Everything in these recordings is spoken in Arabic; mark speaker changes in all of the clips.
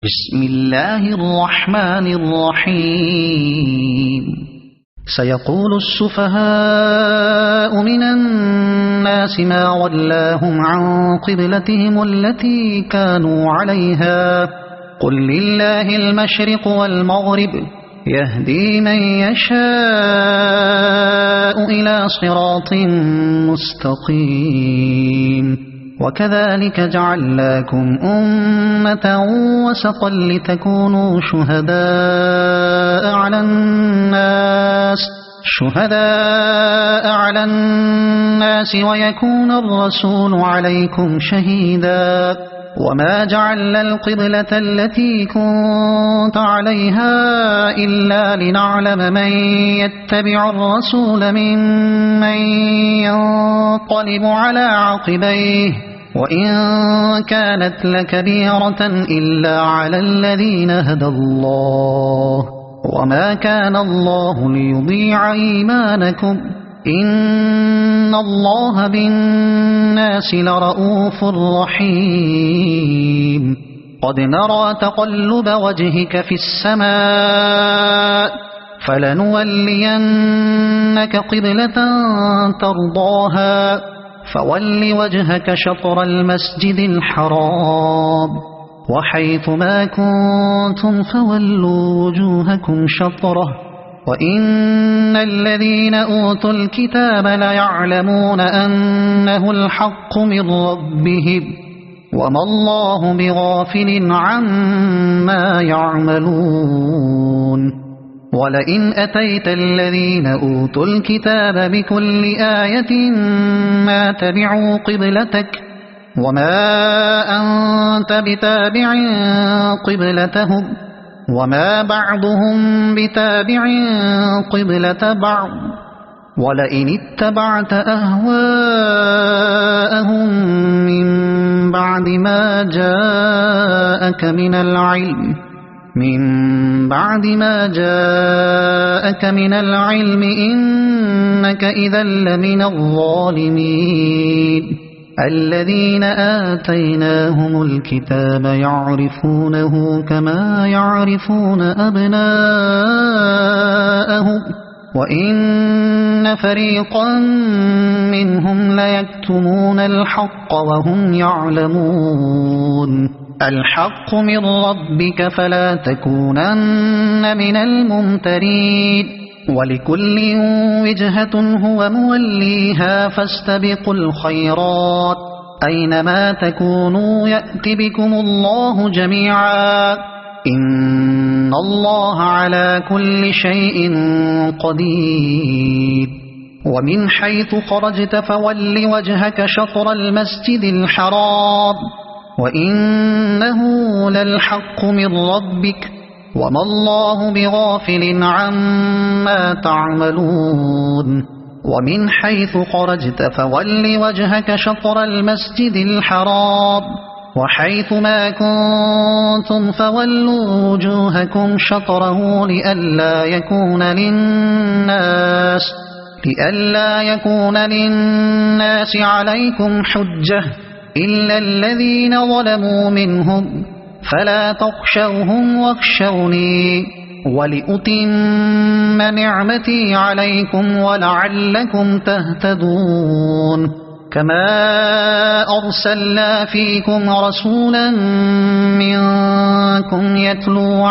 Speaker 1: بسم الله الرحمن الرحيم. سيقول السفهاء من الناس ما ولاهم عن قبلتهم التي كانوا عليها قل لله المشرق والمغرب يهدي من يشاء إلى صراط مستقيم. وكذلك جعلناكم أمة وسطا لتكونوا شهداء على الناس ويكون الرسول عليكم شهيدا. وما جعلنا القبلة التي كنت عليها إلا لنعلم من يتبع الرسول ممن ينقلب على عقبيه وإن كانت لكبيرة إلا على الذين هدى الله وما كان الله ليضيع إيمانكم إن الله بالناس لرؤوف رحيم. قد نرى تقلب وجهك في السماء فلنولينك قبلة ترضاها فول وجهك شطر المسجد الحرام وحيث ما كنتم فولوا وجوهكم شطره وإن الذين أوتوا الكتاب ليعلمون أنه الحق من ربهم وما الله بغافل عما يعملون. ولئن أتيت الذين أوتوا الكتاب بكل آية ما تبعوا قبلتك وما أنت بتابع قبلتهم وما بعضهم بتابع قبلة بعض ولئن اتبعت أهواءهم من بعد ما جاءك من العلم إنك إذا لمن الظالمين. الذين آتيناهم الكتاب يعرفونه كما يعرفون أبناءهم وإن فريقا منهم ليكتمون الحق وهم يعلمون. الحق من ربك فلا تكونن من الممترين. ولكل وجهة هو موليها فاستبقوا الخيرات أينما تكونوا يأت بكم الله جميعا إن الله على كل شيء قدير. ومن حيث خرجت فول وجهك شطر المسجد الحرام وإنه للحق من ربك وما الله بغافل عما تعملون. ومن حيث خرجت فول وجهك شطر المسجد الحرام وحيث ما كنتم فولوا وجوهكم شطره لئلا يكون للناس عليكم حجة إلا الذين ظلموا منهم فلا تخشوهم واخشوني ولأتم نعمتي عليكم ولعلكم تهتدون. كما أرسلنا فيكم رسولا منكم يتلو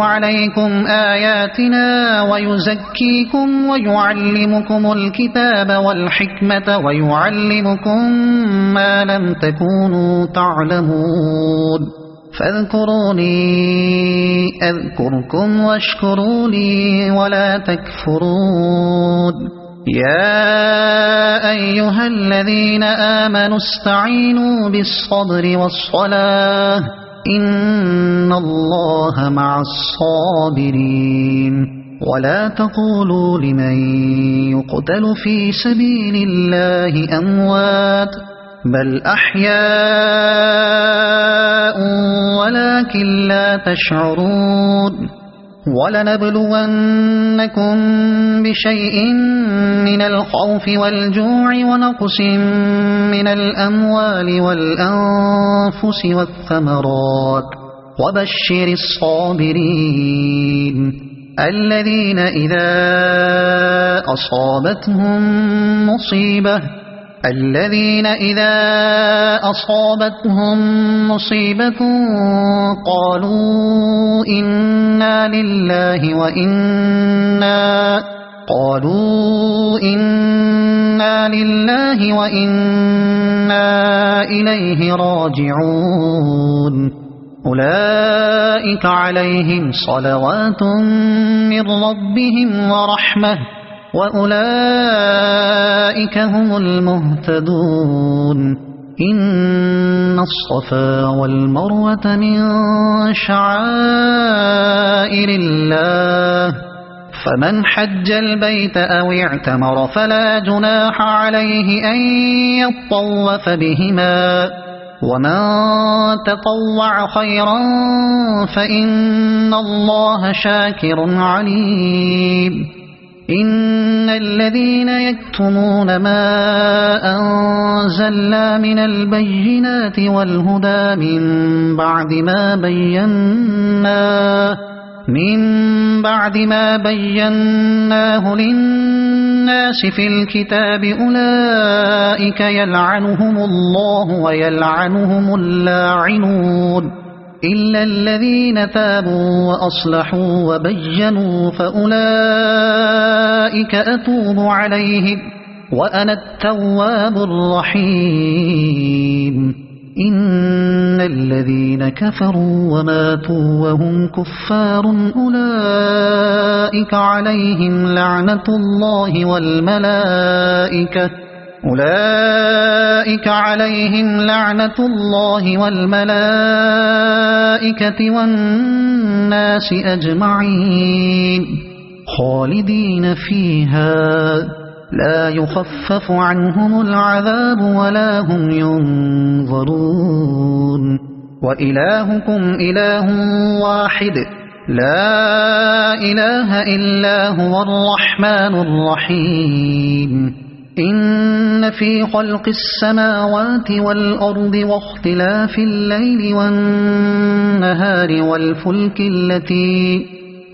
Speaker 1: عليكم آياتنا ويزكيكم ويعلمكم الكتاب والحكمة ويعلمكم ما لم تكونوا تعلمون. فاذكروني أذكركم واشكروا لي ولا تكفرون. يا أيها الذين آمنوا استعينوا بالصبر والصلاة إن الله مع الصابرين. ولا تقولوا لمن يقتل في سبيل الله أموات بل أحياء ولكن لا تشعرون. ولنبلونكم بشيء من الخوف والجوع ونقص من الأموال والأنفس والثمرات وبشر الصابرين الذين إذا أصابتهم مصيبة قالوا إنا لله وإنا إليه راجعون أولئك عليهم صلوات من ربهم ورحمة وأولئك هم المهتدون إن الصفا والمروة من شعائر الله فمن حج البيت أو اعتمر فلا جناح عليه أن يطوف بهما ومن تطوع خيرا فإن الله شاكر عليم إن الذين يكتمون ما أنزلنا من البينات والهدى من بعد ما بيناه للناس في الكتاب أولئك يلعنهم الله ويلعنهم اللاعنون إلا الذين تابوا وأصلحوا وبينوا فأولئك أتوب عليهم وأنا التواب الرحيم إن الذين كفروا وماتوا وهم كفار أولئك عليهم لعنة الله والملائكة والناس أجمعين خالدين فيها لا يخفف عنهم العذاب ولا هم ينظرون وإلهكم إله واحد لا إله إلا هو الرحمن الرحيم إن في خلق السماوات والأرض واختلاف الليل والنهار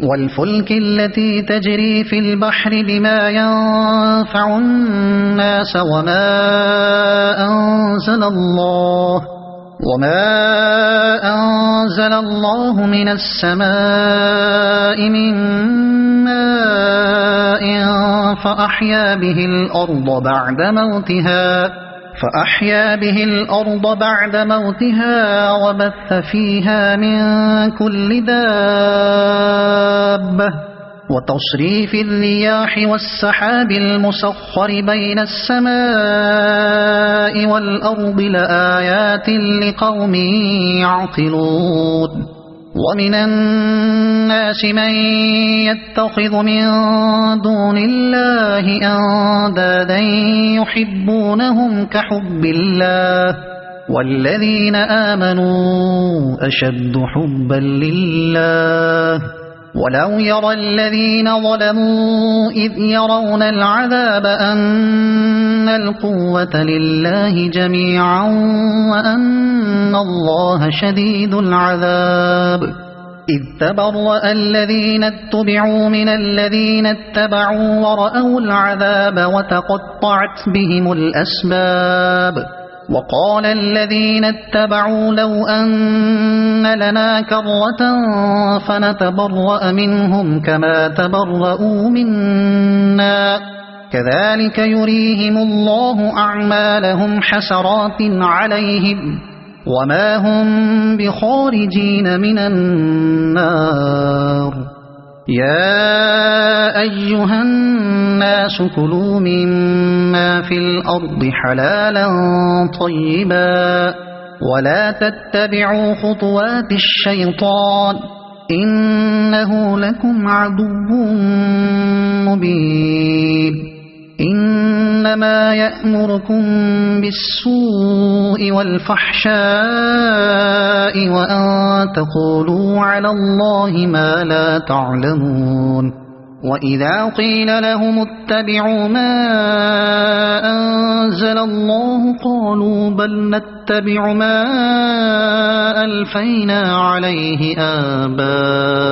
Speaker 1: والفلك التي تجري في البحر بما ينفع الناس وما أنزل الله من السماء من ماء فأحيا به الأرض بعد موتها وبث فيها من كل دابة وتصريف الرياح والسحاب المسخر بين السماء والأرض لآيات لقوم يعقلون ومن الناس من يتخذ من دون الله أندادا يحبونهم كحب الله والذين آمنوا أشد حبا لله ولو يرى الذين ظلموا إذ يرون العذاب أن القوة لله جميعا وأن الله شديد العذاب إذ تبرأ الذين اتبعوا من الذين اتبعوا ورأوا العذاب وتقطعت بهم الأسباب وقال الذين اتبعوا لو أن لنا كرة فنتبرأ منهم كما تبرؤوا منا كذلك يريهم الله أعمالهم حسرات عليهم وما هم بخارجين من النار يا أيها الناس كلوا مما في الأرض حلالا طيبا ولا تتبعوا خطوات الشيطان إنه لكم عدو مبين إنما يأمركم بالسوء والفحشاء وأن تقولوا على الله ما لا تعلمون وإذا قيل لهم اتبعوا ما أنزل الله قالوا بل نتبع ما ألفينا عليه آباءنا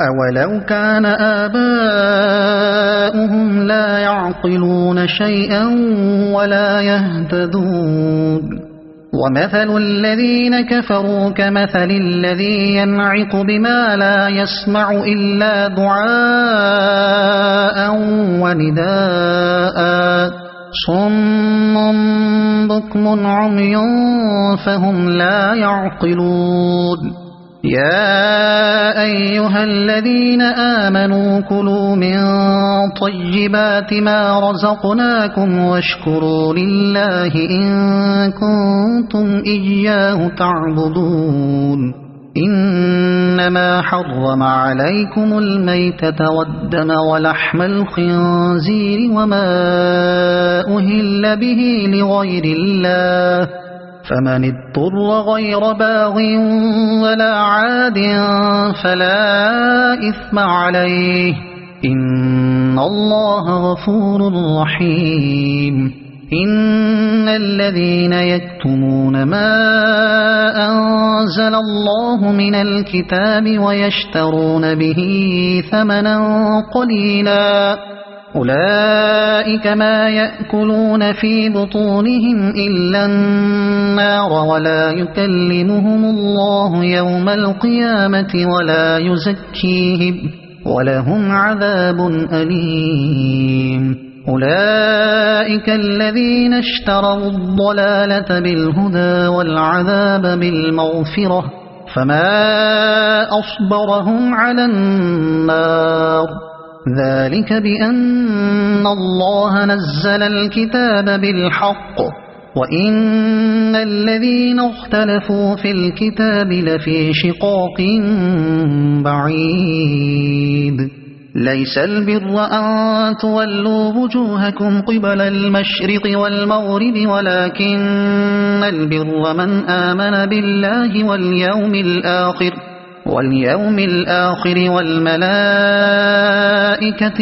Speaker 1: أولو كان آباؤهم لا يعقلون شيئا ولا يهتدون ومثل الذين كفروا كمثل الذي ينعق بما لا يسمع إلا دعاء ونداء صم بكم عمي فهم لا يعقلون يا أيها الذين آمنوا كلوا من طيبات ما رزقناكم واشكروا لله إن كنتم إياه تعبدون إنما حرم عليكم الميتة والدم ولحم الخنزير وما أهل به لغير الله فمن اضطر غير باغ ولا عاد فلا إثم عليه إن الله غفور رحيم إن الذين يكتمون ما أنزل الله من الكتاب ويشترون به ثمنا قليلا أولئك ما يأكلون في بطونهم إلا النار ولا يكلمهم الله يوم القيامة ولا يزكيهم ولهم عذاب أليم أولئك الذين اشتروا الضلالة بالهدى والعذاب بالمغفرة فما أصبرهم على النار ذلك بأن الله نزل الكتاب بالحق وإن الذين اختلفوا في الكتاب لفي شقاق بعيد ليس البر أن تولوا وجوهكم قبل المشرق والمغرب ولكن البر من آمن بالله واليوم الآخر والملائكة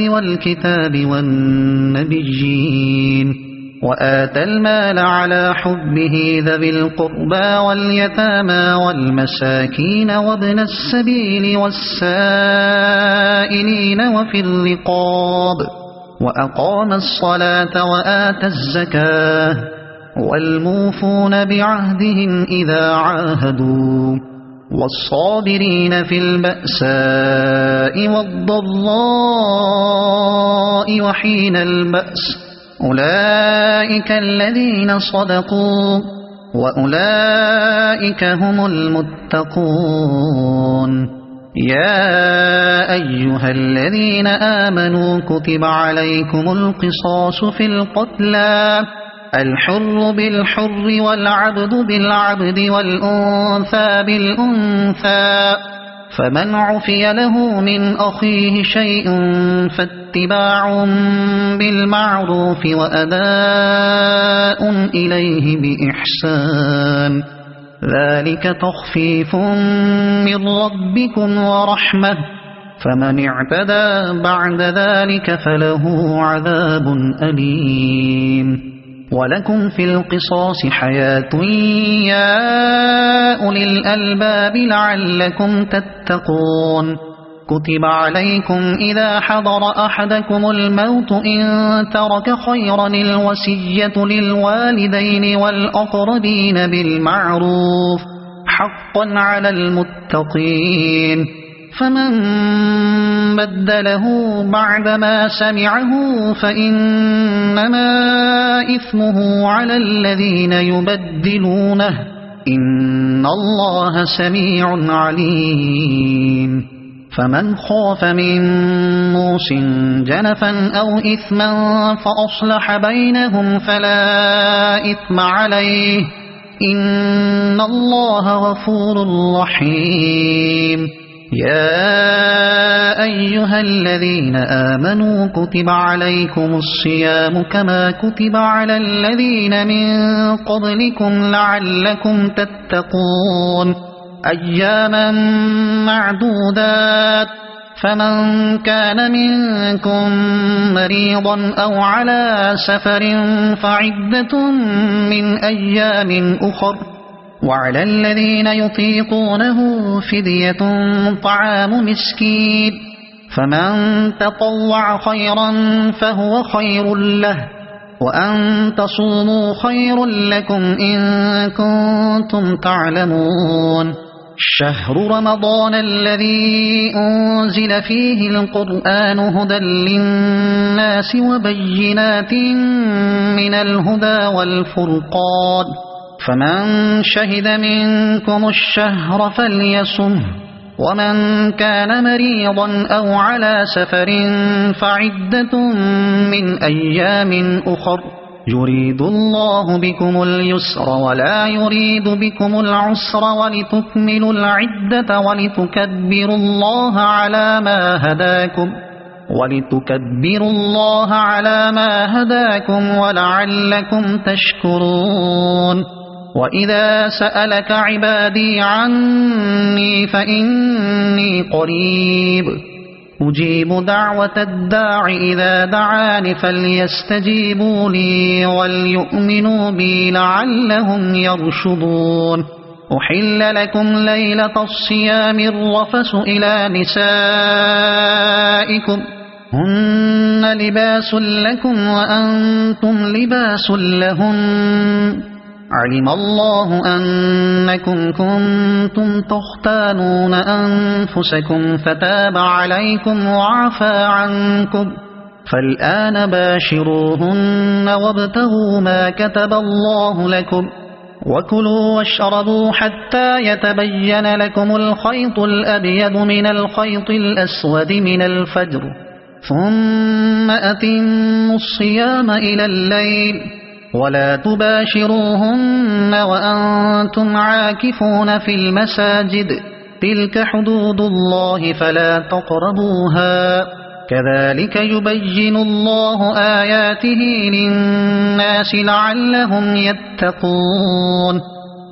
Speaker 1: والكتاب والنبيين وآتى المال على حبه ذوي القربى واليتامى والمساكين وابن السبيل والسائلين وفي الرقاب وأقام الصلاة وآتى الزكاة والموفون بعهدهم إذا عاهدوا والصابرين في البأساء والضراء وحين البأس أولئك الذين صدقوا وأولئك هم المتقون يا أيها الذين آمنوا كتب عليكم القصاص في القتلى الحر بالحر والعبد بالعبد والأنثى بالأنثى فمن عفي له من أخيه شيء فاتباع بالمعروف وأداء إليه بإحسان ذلك تخفيف من ربكم ورحمة فمن اعتدى بعد ذلك فله عذاب أليم ولكم في القصاص حياة يا أولي الألباب لعلكم تتقون كتب عليكم إذا حضر أحدكم الموت إن ترك خيرا الوصية للوالدين والأقربين بالمعروف حقا على المتقين فمن بدله بعدما سمعه فإنما إثمه على الذين يبدلونه إن الله سميع عليم فمن خاف من موص جنفا أو إثما فأصلح بينهم فلا إثم عليه إن الله غفور رحيم يا أيها الذين آمنوا كتب عليكم الصيام كما كتب على الذين من قبلكم لعلكم تتقون أياما معدودات فمن كان منكم مريضا أو على سفر فعدة من أيام أخر وعلى الذين يطيقونه فدية طعام مسكين فمن تطوع خيرا فهو خير له وأن تصوموا خير لكم إن كنتم تعلمون شهر رمضان الذي أنزل فيه القرآن هدى للناس وبينات من الهدى والفرقان فمن شهد منكم الشهر فليصمه ومن كان مريضا أو على سفر فعدة من أيام أخر يريد الله بكم اليسر ولا يريد بكم العسر ولتكملوا العدة ولتكبروا الله على ما هداكم ولعلكم تشكرون وإذا سألك عبادي عني فإني قريب أجيب دعوة الداع إذا دعان فليستجيبوا لي وليؤمنوا بي لعلهم يرشدون أحل لكم ليلة الصيام الرفث إلى نسائكم هن لباس لكم وأنتم لباس لهن علم الله أنكم كنتم تختانون أنفسكم فتاب عليكم وعفى عنكم فالآن باشروهن وابتغوا ما كتب الله لكم وكلوا واشربوا حتى يتبين لكم الخيط الأبيض من الخيط الأسود من الفجر ثم أتموا الصيام إلى الليل ولا تباشروهن وأنتم عاكفون في المساجد تلك حدود الله فلا تقربوها كذلك يبين الله آياته للناس لعلهم يتقون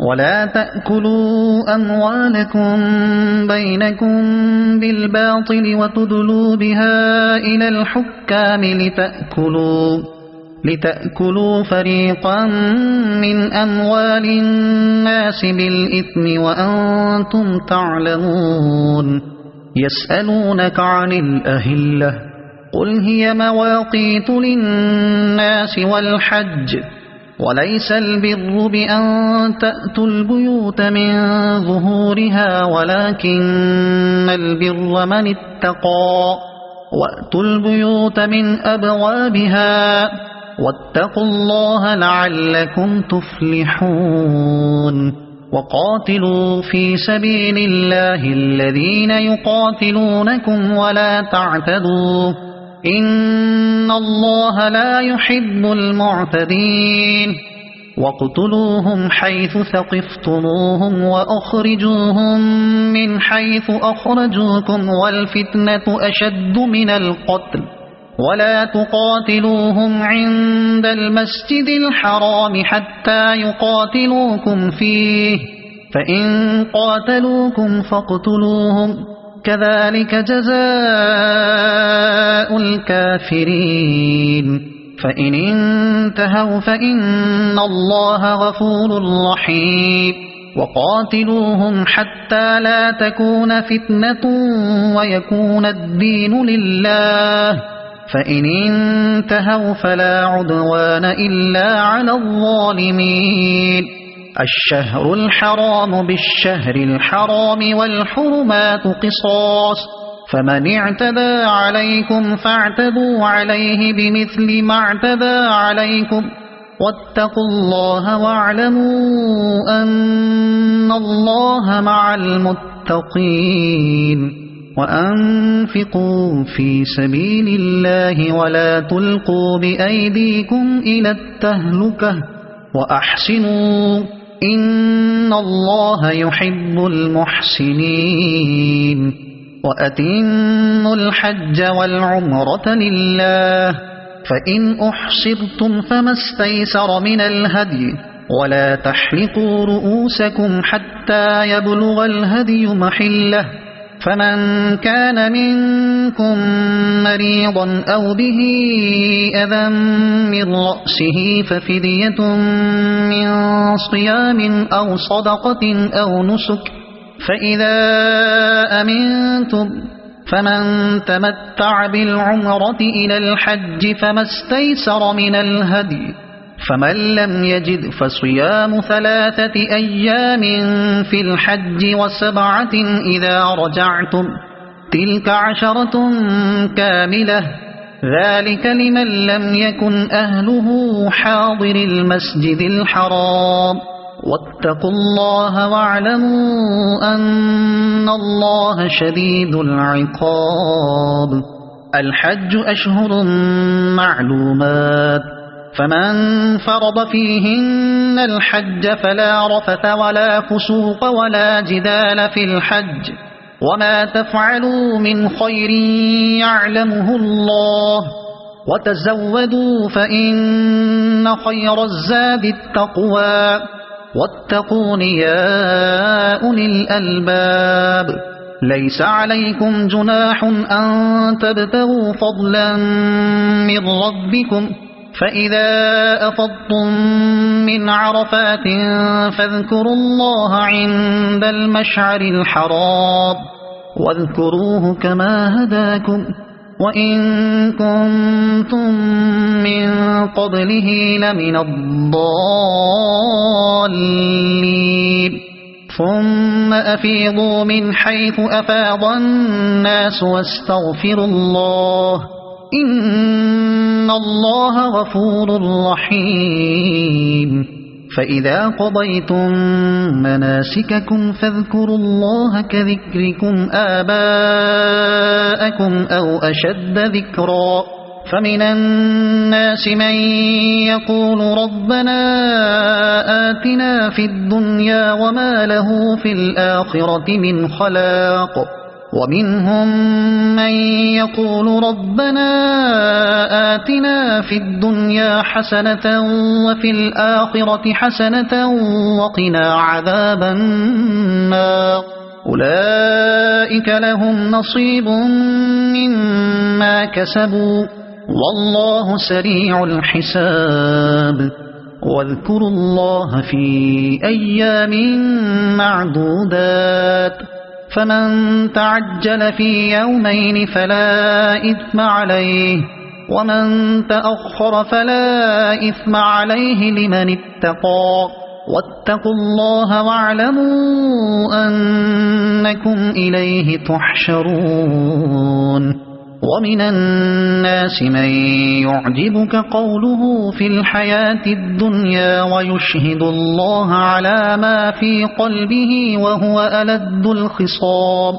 Speaker 1: ولا تأكلوا أموالكم بينكم بالباطل وتدلوا بها إلى الحكام لتأكلوا فريقا من أموال الناس بالإثم وأنتم تعلمون يسألونك عن الأهلة قل هي مواقيت للناس والحج وليس البر بأن تأتوا البيوت من ظهورها ولكن البر من اتقى وأتوا البيوت من أبوابها واتقوا الله لعلكم تفلحون وقاتلوا في سبيل الله الذين يقاتلونكم ولا تعتدوا إن الله لا يحب المعتدين واقتلوهم حيث ثقفتموهم وأخرجوهم من حيث أخرجوكم والفتنة أشد من القتل ولا تقاتلوهم عند المسجد الحرام حتى يقاتلوكم فيه فإن قاتلوكم فاقتلوهم كذلك جزاء الكافرين فإن انتهوا فإن الله غفور رحيم وقاتلوهم حتى لا تكون فتنة ويكون الدين لله فإن انتهوا فلا عدوان إلا على الظالمين الشهر الحرام بالشهر الحرام والحرمات قصاص فمن اعتدى عليكم فاعتدوا عليه بمثل ما اعتدى عليكم واتقوا الله واعلموا أن الله مع المتقين وأنفقوا في سبيل الله ولا تلقوا بأيديكم إلى التهلكة وأحسنوا إن الله يحب المحسنين وأتموا الحج والعمرة لله، فإن أحصرتم فما استيسر من الهدي، ولا تحلقوا رؤوسكم حتى يبلغ الهدي محله، فمن كان منكم مريضا أو به أذى من رأسه ففدية من صيام أو صدقة أو نسك، فإذا أمنتم فمن تمتع بالعمرة إلى الحج فما استيسر من الهدي، فمن لم يجد فصيام 3 أيام في الحج و7 إذا رجعتم، تلك 10 كاملة، ذلك لمن لم يكن أهله حاضر المسجد الحرام. واتقوا الله واعلموا أن الله شديد العقاب. الحج أشهر معلومات، فمن فرض فيهن الحج فلا رفث ولا فسوق ولا جدال في الحج، وما تفعلوا من خير يعلمه الله، وتزودوا فإن خير الزاد التقوى، واتقون يا أولي الألباب. ليس عليكم جناح أن تبتغوا فضلا من ربكم، فإذا أفضتم من عرفات فاذكروا الله عند المشعر الحرام، واذكروه كما هداكم، وإن كنتم من قبله لمن الضالين. ثم أفيضوا من حيث أفاض الناس واستغفروا الله، إن الله غفور رحيم. فإذا قضيتم مناسككم فاذكروا الله كذكركم آباءكم أو أشد ذكرا، فمن الناس من يقول ربنا آتنا في الدنيا وما له في الآخرة من خلاق، ومنهم من يقول ربنا آتنا في الدنيا حسنة وفي الآخرة حسنة وقنا عذاب النار. أولئك لهم نصيب مما كسبوا والله سريع الحساب. واذكروا الله في أيام معدودات، فمن تعجل في يومين فلا إثم عليه، ومن تأخر فلا إثم عليه لمن اتقى، واتقوا الله واعلموا أنكم إليه تحشرون. ومن الناس من يعجبك قوله في الحياة الدنيا ويشهد الله على ما في قلبه وهو ألد الخصام،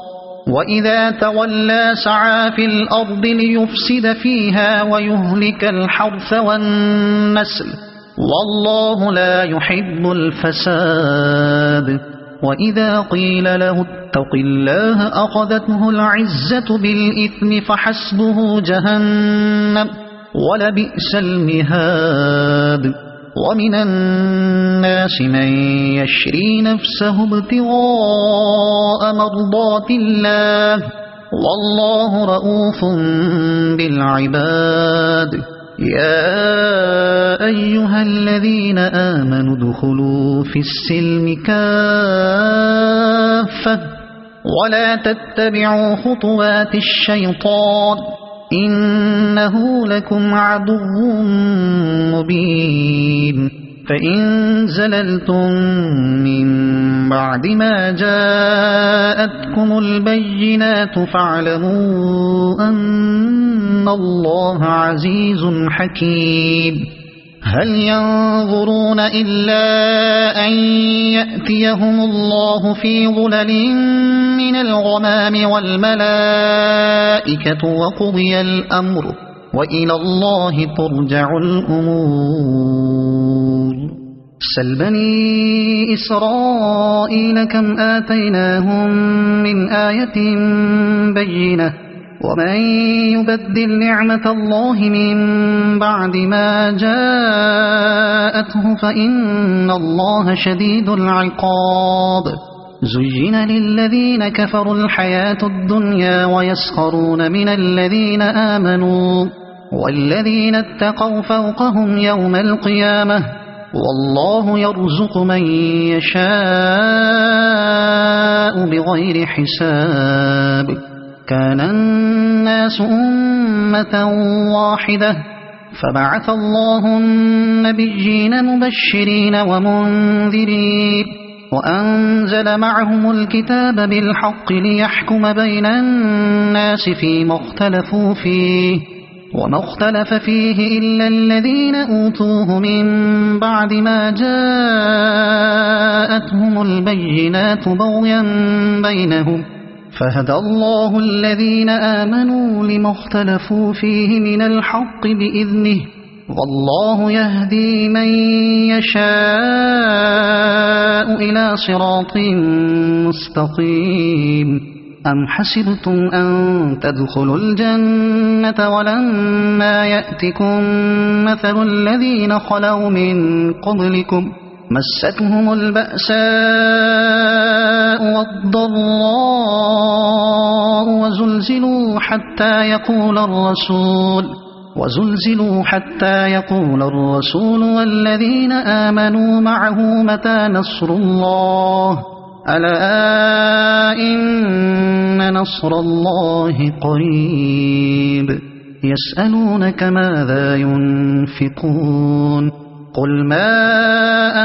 Speaker 1: وإذا تولى سعى في الأرض ليفسد فيها ويهلك الحرث والنسل، والله لا يحب الفساد. وإذا قيل له اتق الله أخذته العزة بالإثم فحسبه جهنم ولبئس المهاد. ومن الناس من يشري نفسه ابتغاء مرضات الله والله رؤوف بالعباد. يا أيها الذين آمنوا ادخلوا في السلم كافة ولا تتبعوا خطوات الشيطان إنه لكم عدو مبين. فإن زللتم من بعد ما جاءتكم البينات فاعلموا أن الله عزيز حكيم. هل ينظرون إلا أن يأتيهم الله في ظلل من الغمام والملائكة وقضي الأمر وإلى الله ترجع الأمور. سل بني إسرائيل كم آتيناهم من آية بينة ومن يبدل نعمة الله من بعد ما جاءته فإن الله شديد العقاب زين للذين كفروا الحياة الدنيا ويسخرون من الذين آمنوا والذين اتقوا فوقهم يوم القيامة والله يرزق من يشاء بغير حساب كان الناس أمة واحدة فبعث الله النبيين مبشرين ومنذرين وأنزل معهم الكتاب بالحق ليحكم بين الناس فيما اختلفوا فيه وما اختلف فيه إلا الذين أوتوه من بعد ما جاءتهم البينات بغيا بينهم فهدى الله الذين آمنوا لما اختلفوا فيه من الحق بإذنه والله يهدي من يشاء إلى صراط مستقيم أم حسبتم أن تدخلوا الجنة ولما يأتكم مثل الذين خلوا من قبلكم مستهم البأساء والضراء وزلزلوا حتى يقول الرسول والذين آمنوا معه متى نصر الله ألا إن نصر الله قريب يسألونك ماذا ينفقون قل ما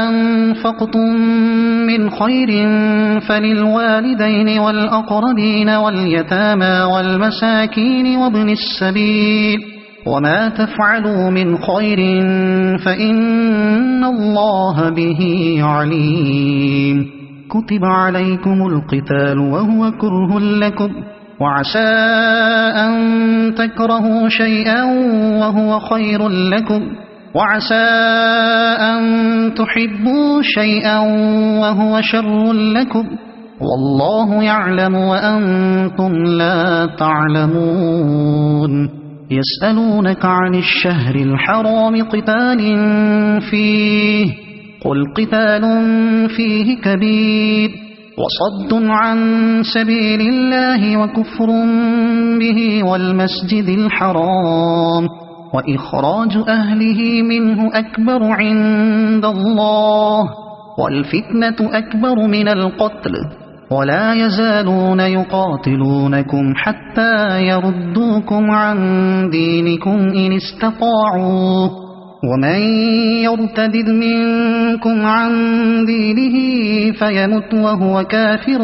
Speaker 1: أنفقتم من خير فللوالدين والأقربين واليتامى والمساكين وابن السبيل وما تفعلوا من خير فإن الله به عليم كتب عليكم القتال وهو كره لكم وعسى أن تكرهوا شيئا وهو خير لكم وعسى أن تحبوا شيئا وهو شر لكم والله يعلم وأنتم لا تعلمون يسألونك عن الشهر الحرام قتال فيه قل قتال فيه كبير وصد عن سبيل الله وكفر به والمسجد الحرام وإخراج أهله منه أكبر عند الله والفتنة أكبر من القتل ولا يزالون يقاتلونكم حتى يردوكم عن دينكم إن استطاعوا ومن يرتد منكم عن دينه فيمت وهو كافر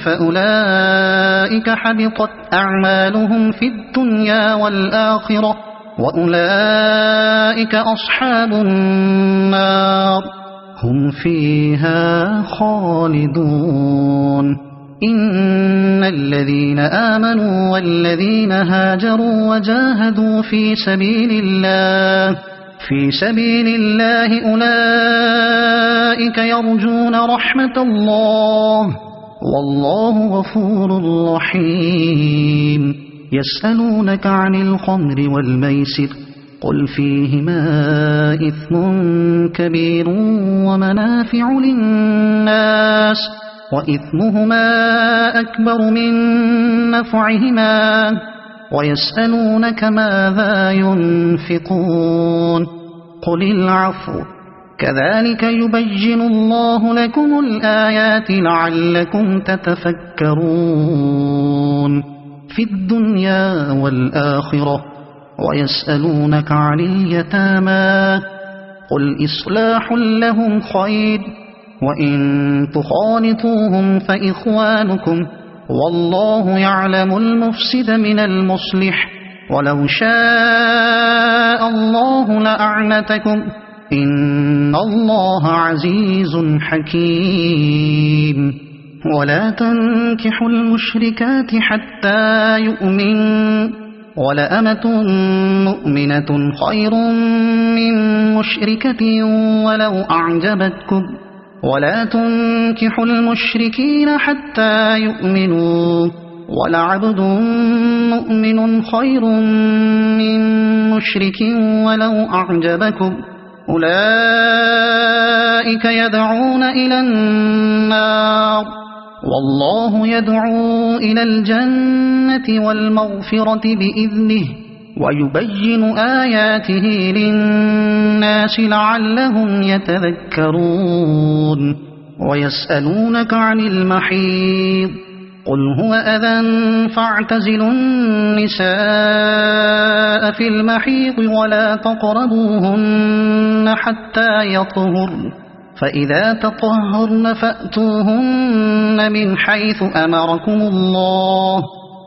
Speaker 1: فأولئك حبطت أعمالهم في الدنيا والآخرة وأولئك أصحاب النار هم فيها خالدون إن الذين آمنوا والذين هاجروا وجاهدوا في سبيل الله أولئك يرجون رحمة الله والله غفور رحيم يسألونك عن الخمر والميسر قل فيهما إثم كبير ومنافع للناس وإثمهما أكبر من نفعهما ويسألونك ماذا ينفقون قل العفو كذلك يبين الله لكم الآيات لعلكم تتفكرون في الدنيا والآخرة ويسألونك عن اليتامى قل إصلاح لهم خير وإن تخالطوهم فإخوانكم والله يعلم المفسد من المصلح ولو شاء الله لأعنتكم إن الله عزيز حكيم ولا تنكحوا المشركات حتى يؤمن ولأمة مؤمنة خير من مشركة ولو أعجبتكم ولا تنكحوا المشركين حتى يؤمنوا ولعبد مؤمن خير من مشرك ولو أعجبكم أولئك يدعون إلى النار والله يدعو إلى الجنة والمغفرة بإذنه ويبين آياته للناس لعلهم يتذكرون ويسألونك عن المحيض قل هو أذى فاعتزلوا النساء في المحيض ولا تقربوهن حتى يطهرن فإذا تطهرن فأتوهن من حيث أمركم الله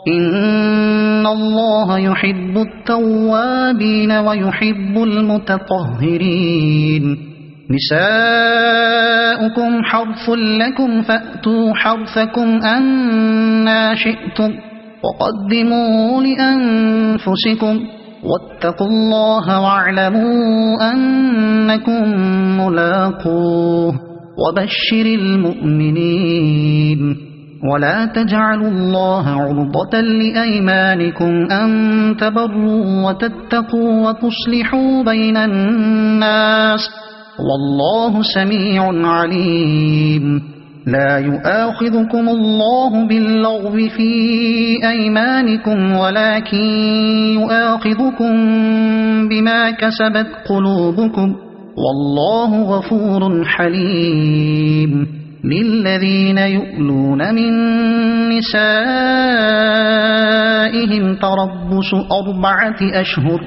Speaker 1: إن الله يحب التوابين ويحب المتطهرين نساؤكم حرث لكم فأتوا حرثكم أنى شئتم وقدموا لأنفسكم واتقوا الله واعلموا أنكم ملاقوه وبشر المؤمنين ولا تجعلوا الله عرضة لأيمانكم أن تبروا وتتقوا وتصلحوا بين الناس والله سميع عليم لا يؤاخذكم الله باللغو في أيمانكم ولكن يؤاخذكم بما كسبت قلوبكم والله غفور حليم للذين يؤلون من نسائهم تربص 4 أشهر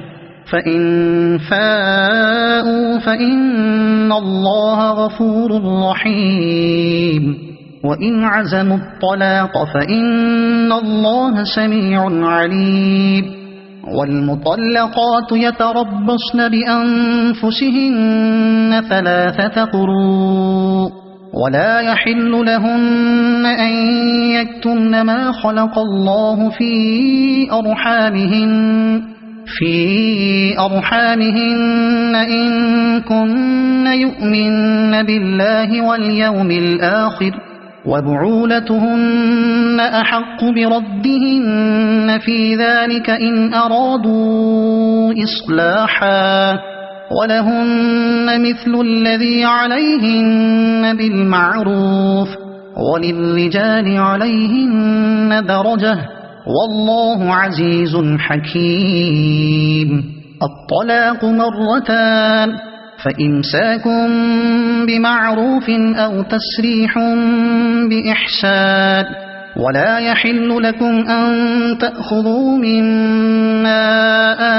Speaker 1: فإن فاءوا فإن الله غفور رحيم وإن عزموا الطلاق فإن الله سميع عليم والمطلقات يتربصن بأنفسهن 3 قروء ولا يحل لهن أن يكتمن ما خلق الله في أرحامهن إن كن يؤمن بالله واليوم الآخر وبعولتهن أحق بردهن في ذلك إن أرادوا إصلاحا ولهن مثل الذي عليهن بالمعروف وللرجال عليهن درجة والله عزيز حكيم الطلاق 2 مرتان فإمساك بمعروف أو تسريح بإحسان ولا يحل لكم أن تأخذوا مما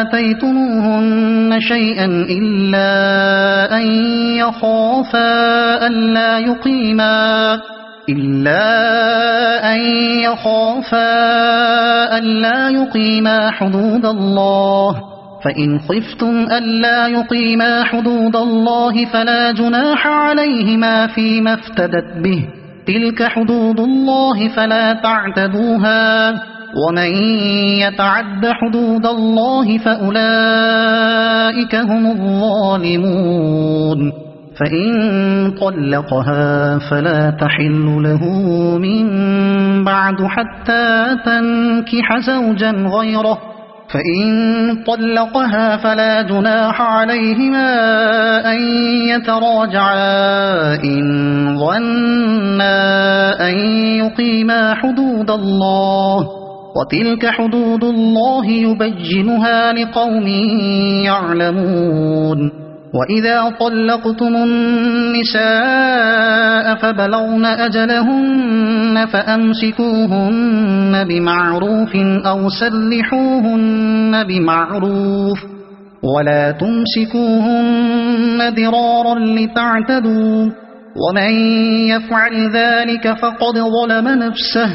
Speaker 1: آتيتموهن شيئا إلا أن يخافا ألا يقيما حدود الله فإن خفتم ألا يقيما حدود الله فلا جناح عليهما فيما افتدت به تلك حدود الله فلا تعتدوها ومن يتعد حدود الله فأولئك هم الظالمون فإن طلقها فلا تحل له من بعد حتى تنكح زوجا غيره فإن طلقها فلا جناح عليهما أن يتراجعا إن ظنا أن يقيما حدود الله وتلك حدود الله يبينها لقوم يعلمون وإذا طلقتم النساء فبلغن أجلهن فأمسكوهن بمعروف أو سرحوهن بمعروف ولا تمسكوهن ضرارا لتعتدوا ومن يفعل ذلك فقد ظلم نفسه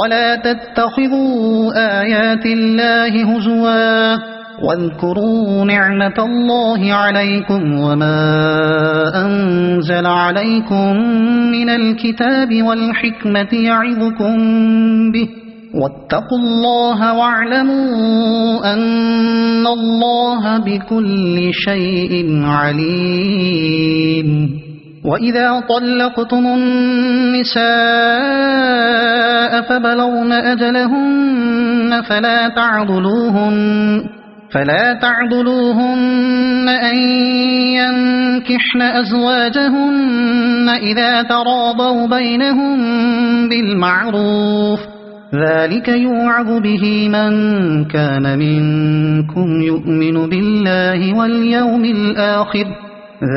Speaker 1: ولا تتخذوا آيات الله هزوا واذكروا نعمة الله عليكم وما أنزل عليكم من الكتاب والحكمة يعظكم به واتقوا الله واعلموا أن الله بكل شيء عليم. وإذا طلقتم النساء فبلغن أجلهن فلا تعضلوهن أن ينكحن أزواجهن إذا تراضوا بينهم بالمعروف، ذلك يوعظ به من كان منكم يؤمن بالله واليوم الآخر،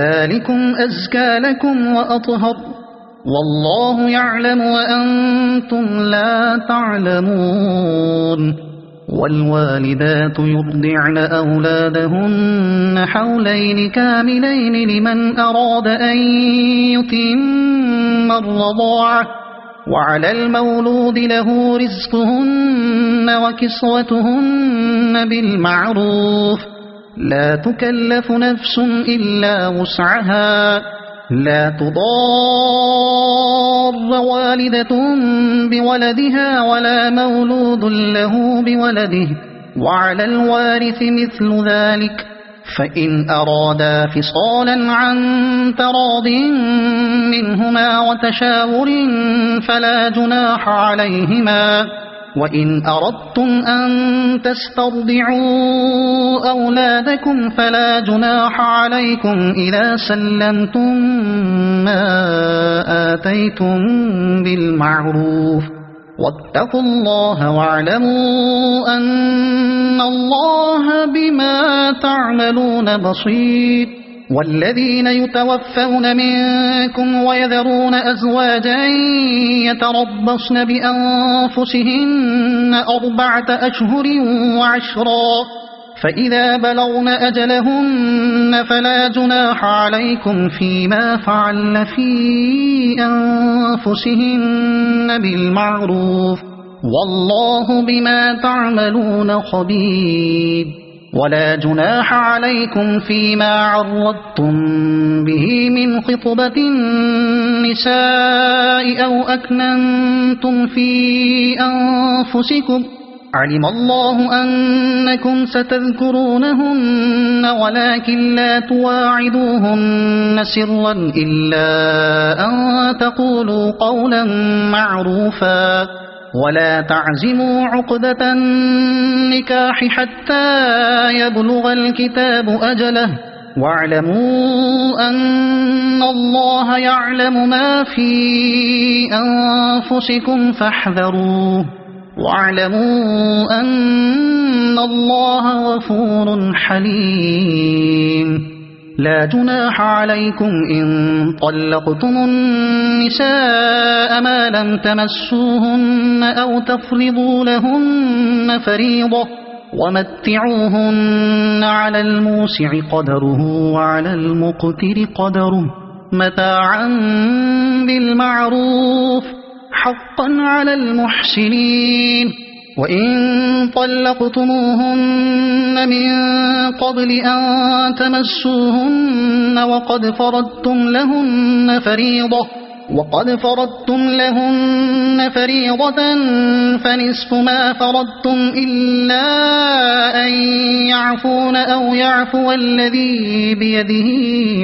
Speaker 1: ذلكم أزكى لكم وأطهر، والله يعلم وأنتم لا تعلمون. والوالدات يرضعن أولادهن حولين كاملين لمن أراد أن يتم الرضاعة، وعلى المولود له رزقهن وكسوتهن بالمعروف، لا تكلف نفس إلا وسعها، لا تضار والدة بولدها ولا مولود له بولده، وعلى الوارث مثل ذلك، فإن أرادا فصالا عن تراض منهما وتشاور فلا جناح عليهما. وإن أردتم أن تسترضعوا أولادكم فلا جناح عليكم إذا سلمتم ما آتيتم بالمعروف، واتقوا الله واعلموا أن الله بما تعملون بصير. والذين يتوفون منكم ويذرون أزواجا يتربصن بأنفسهن 4 أشهر وعشرا، فإذا بلغن أجلهن فلا جناح عليكم فيما فعلن في أنفسهن بالمعروف، والله بما تعملون خبير. ولا جناح عليكم فيما عرضتم به من خطبة النساء أو أكننتم في أنفسكم، علم الله أنكم ستذكرونهن ولكن لا تواعدوهن سرا إلا أن تقولوا قولا معروفا، ولا تعزموا عقدة النكاح حتى يبلغ الكتاب أجله، واعلموا أن الله يعلم ما في أنفسكم فاحذروه، واعلموا أن الله غفور حليم. لا جناح عليكم إن طلقتم النساء ما لم تمسوهن أو تفرضوا لهن فريضة، ومتعوهن على الموسع قدره وعلى المقتر قدره متاعا بالمعروف حقا على المحسنين. وإن طلقتموهن من قبل أن تمسوهن وقد فرضتم لهن فريضة فنصف ما فرضتم إلا أن يعفون أو يعفو الذي بيده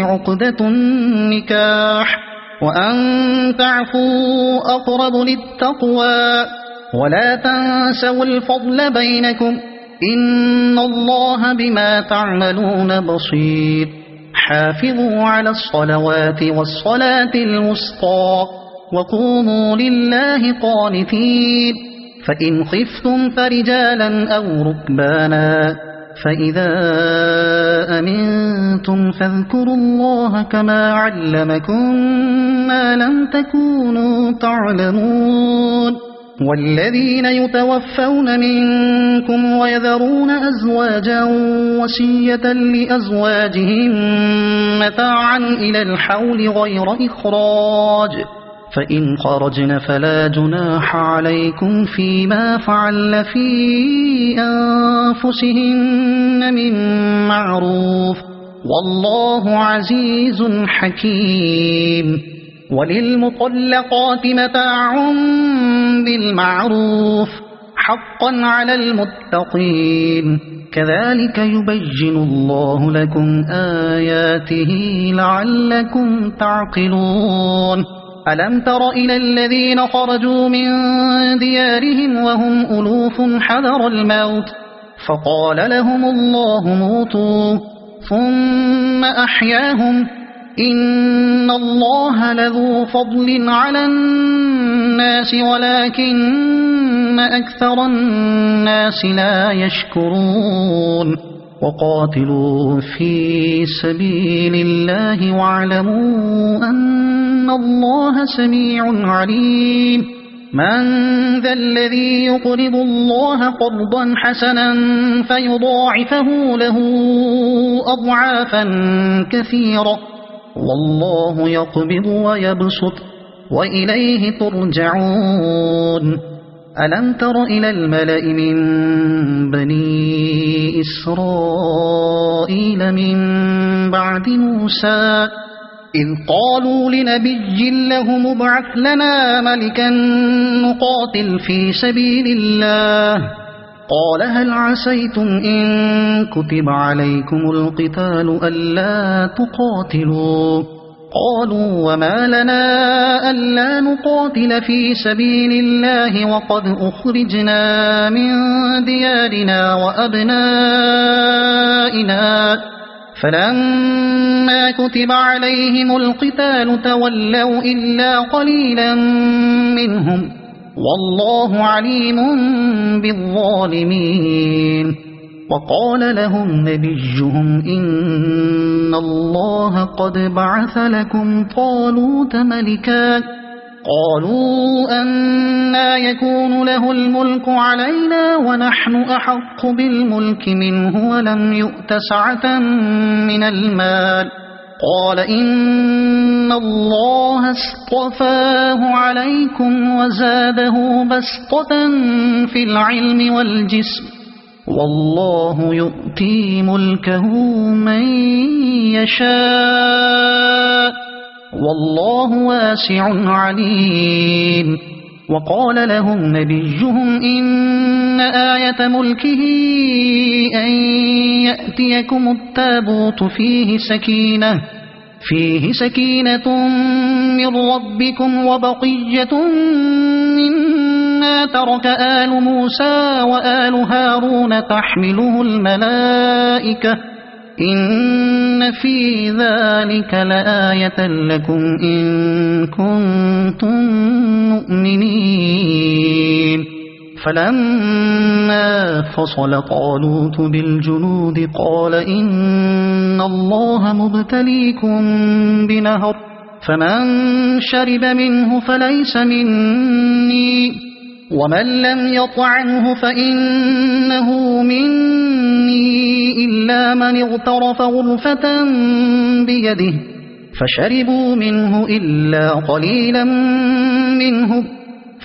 Speaker 1: عقدة النكاح، وأن تعفوا أقرب للتقوى، ولا تنسوا الفضل بينكم، إن الله بما تعملون بصير. حافظوا على الصلوات والصلاة الوسطى وقوموا لله قانتين، فإن خفتم فرجالا أو ركبانا، فإذا أمنتم فاذكروا الله كما علمكم ما لم تكونوا تعلمون. والذين يتوفون منكم ويذرون أزواجا وصية لأزواجهم متاعا إلى الحول غير إخراج، فإن خرجن فلا جناح عليكم فيما فعل في أنفسهن من معروف، والله عزيز حكيم. وللمطلقات متاع بالمعروف حقا على المتقين كذلك يبين الله لكم آياته لعلكم تعقلون ألم تر إلى الذين خرجوا من ديارهم وهم ألوف حذر الموت فقال لهم الله موتوا ثم أحياهم إن الله لذو فضل على الناس ولكن أكثر الناس لا يشكرون وقاتلوا في سبيل الله واعلموا أن الله سميع عليم من ذا الذي يقرض الله قرضا حسنا فيضاعفه له أضعافا كثيرة والله يقبض ويبسط وإليه ترجعون ألم تر إلى الملأ من بني إسرائيل من بعد موسى إذ قالوا لنبي له مبعث لنا ملكا نقاتل في سبيل الله قال هل عسيتم إن كتب عليكم القتال ألا تقاتلوا قالوا وما لنا ألا نقاتل في سبيل الله وقد أخرجنا من ديارنا وأبنائنا فلما كتب عليهم القتال تولوا إلا قليلا منهم والله عليم بالظالمين وقال لهم نبيهم إن الله قد بعث لكم طالوت ملكا قالوا أنى يكون له الملك علينا ونحن أحق بالملك منه ولم يؤت سعة من المال قال إن الله اصطفاه عليكم وزاده بسطة في العلم والجسم والله يؤتي ملكه من يشاء والله واسع عليم وقال لهم نبيهم إن آية ملكه أن يأتيكم التابوت فيه سكينة من ربكم وبقية مما ترك آل موسى وآل هارون تحمله الملائكة إن في ذلك لآية لكم إن كنتم مؤمنين فلما فصل طالوت بالجنود قال إن الله مبتليكم بنهر فمن شرب منه فليس مني ومن لم يطعمه فإنه مني إلا من اغترف غرفة بيده فشربوا منه إلا قليلا منهم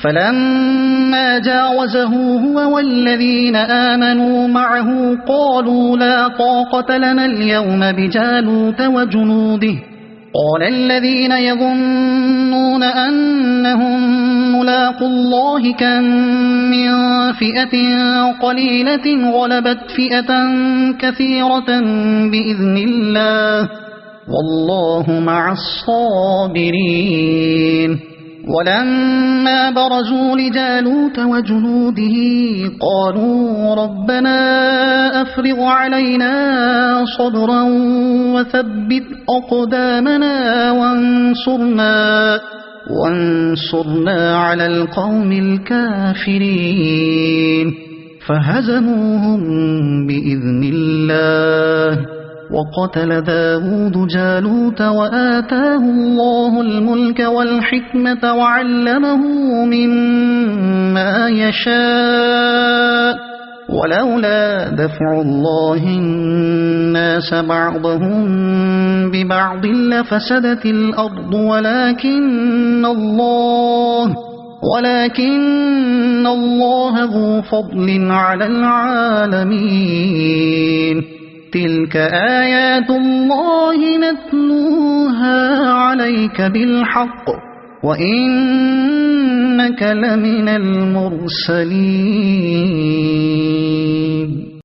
Speaker 1: فلما جاوزه هو والذين آمنوا معه قالوا لا طاقة لنا اليوم بجالوت وجنوده قال الذين يظنون أنهم ملاقوا الله كم من فئة قليلة غلبت فئة كثيرة بإذن الله والله مع الصابرين ولما برزوا لجالوت وجنوده قالوا ربنا أفرغ علينا صبرا وثبت أقدامنا وانصرنا على القوم الكافرين فهزموهم بإذن الله وقتل داود جالوت وآتاه الله الملك والحكمة وعلمه مما يشاء ولولا دفع الله الناس بعضهم ببعض لفسدت الأرض ولكن الله ذو فضل على العالمين تلك آيات الله نتلوها عليك بالحق وإنك إنك لمن المرسلين